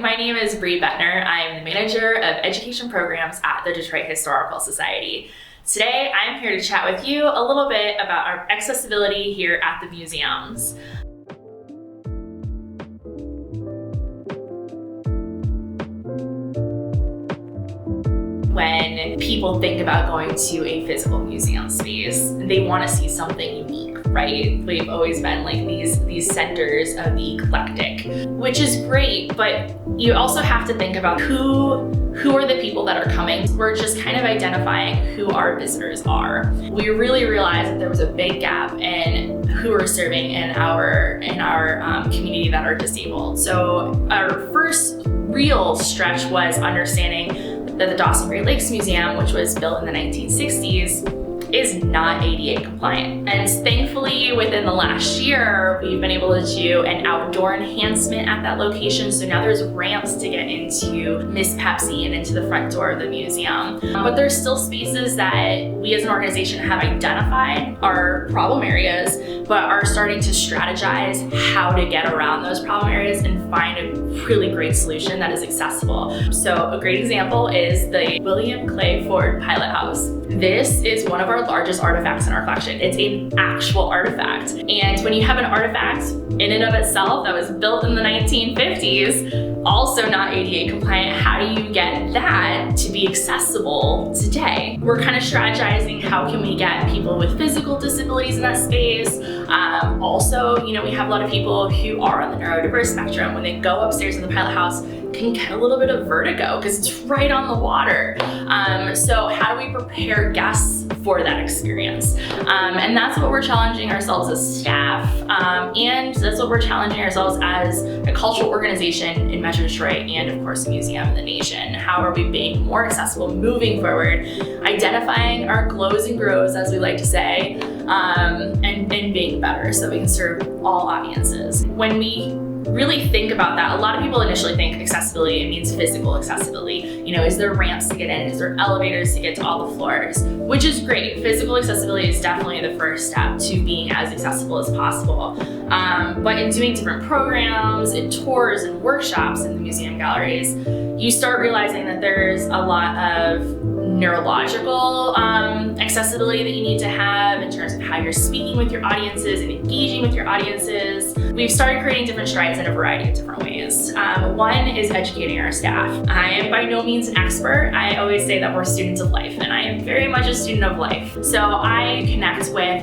my name is Bree Boettner. I'm the manager of Education Programs at the Detroit Historical Society. Today, I'm here to chat with you a little bit about our accessibility here at the museums. When people think about going to a physical museum space, they want to see something unique, right? We've always been like these centers of the eclectic, which is great, but you also have to think about who are the people that are coming. We're just kind of identifying who our visitors are. We really realized that there was a big gap in who we're serving in our community that are disabled. So our first real stretch was understanding that the Dawson Great Lakes Museum, which was built in the 1960s, is not ADA compliant. And thankfully, within the last year, we've been able to do an outdoor enhancement at that location. So now there's ramps to get into Miss Pepsi and into the front door of the museum. But there's still spaces that we as an organization have identified are problem areas, but are starting to strategize how to get around those problem areas and find a really great solution that is accessible. So a great example is the William Clay Ford Pilot House. This is one of our largest artifacts in our collection. It's an actual artifact. And when you have an artifact in and of itself that was built in the 1950s, also not ADA compliant, how do you get that to be accessible today? We're kind of strategizing how can we get people with physical disabilities in that space. Also, we have a lot of people who are on the neurodiverse spectrum. When they go upstairs in the Pilot House, can get a little bit of vertigo because it's right on the water. So how do we prepare guests for that experience? And that's what we're challenging ourselves as staff, and that's what we're challenging ourselves as a cultural organization in Metro Detroit, and of course a museum in the nation. How are we being more accessible moving forward, identifying our glows and grows, as we like to say, and being better so we can serve all audiences. When we really think about that, a lot of people initially think accessibility, it means physical accessibility. Is there ramps to get in? Is there elevators to get to all the floors? Which is great. Physical accessibility is definitely the first step to being as accessible as possible. But in doing different programs and tours and workshops in the museum galleries, you start realizing that there's a lot of neurological accessibility that you need to have in terms of how you're speaking with your audiences and engaging with your audiences. We've started creating different strides in a variety of different ways. One is educating our staff. I am by no means an expert. I always say that we're students of life, and I am very much a student of life. So I connect with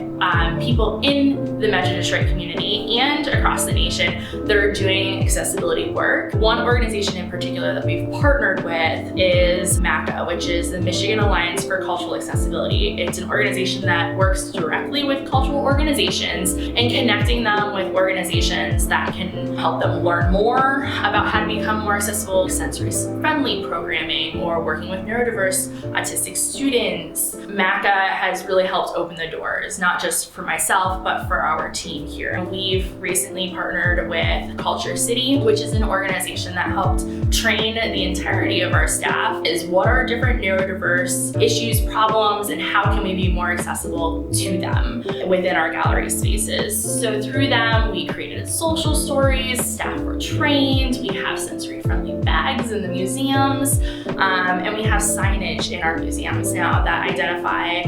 people in the Metro Detroit community and across the nation that are doing accessibility work. One organization in particular that we've partnered with is MACA, which is the Michigan Alliance for Cultural Accessibility. It's an organization that works directly with cultural organizations and connecting them with organizations that can help them learn more about how to become more accessible, sensory-friendly programming, or working with neurodiverse autistic students. MACA has really helped open the doors, not just for myself, but for our team here. We've recently partnered with Culture City, which is an organization that helped train the entirety of our staff is what are different neurodiverse issues, problems, and how can we be more accessible to them within our gallery spaces. So through them, we created social stories, staff were trained, we have sensory-friendly bags in the museums, and we have signage in our museums now that identify,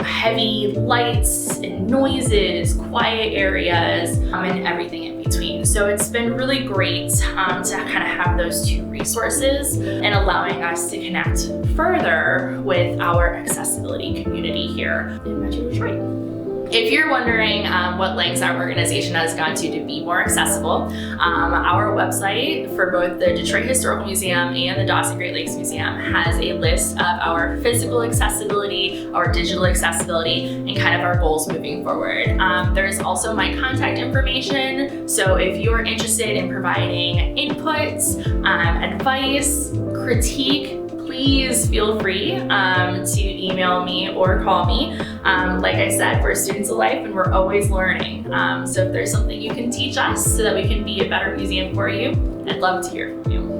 heavy lights and noises, quiet areas, and everything in between. So it's been really great to kind of have those two resources and allowing us to connect further with our accessibility community here in Metro Detroit. If you're wondering what lengths our organization has gone to be more accessible, our website for both the Detroit Historical Museum and the Dawson Great Lakes Museum has a list of our physical accessibility, our digital accessibility, and kind of our goals moving forward. There's also my contact information, so if you're interested in providing inputs, advice, critique, please feel free to email me or call me. Like I said, we're students of life and we're always learning. So if there's something you can teach us so that we can be a better museum for you, I'd love to hear from you.